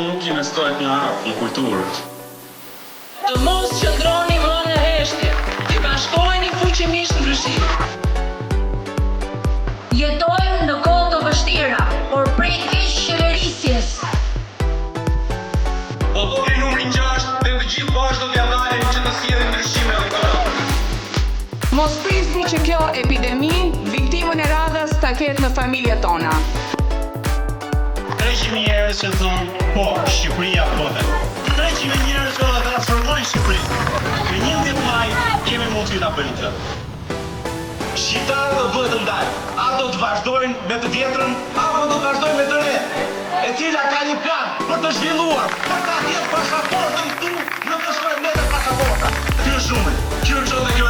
nuk investohet një hap në kulturë. Të mos qëndroni më në heshtje, të bashkoheni fuqimisht ndryshim. Jetojmë në kohë të vështira, por prej keq qeverisjes. Populli numri 6 dhe të gjithë bashkë do t'ja ndalin që të sjellin ndryshime ekonomike. Mos prisni që kjo epidemi viktimën e radhës ta ketë në familjet tona. 300.000 njerëz që thonë, po, Shqipëria po dhe. 300.000 njerëz që do të transformojnë Shqipërinë. Në 11 maj kemi mundësi ta bëjmë këtë. Shqiptarët do duhet të ndajnë. A do të vazhdojnë me të vjetrën, apo do të vazhdojnë me të re, e cila ka një plan për të zhvilluar, për ta dhjetë pasaportën këtu, në të shkojmë ne të pasaporta. Kjo është numri, kjo është dhe kjo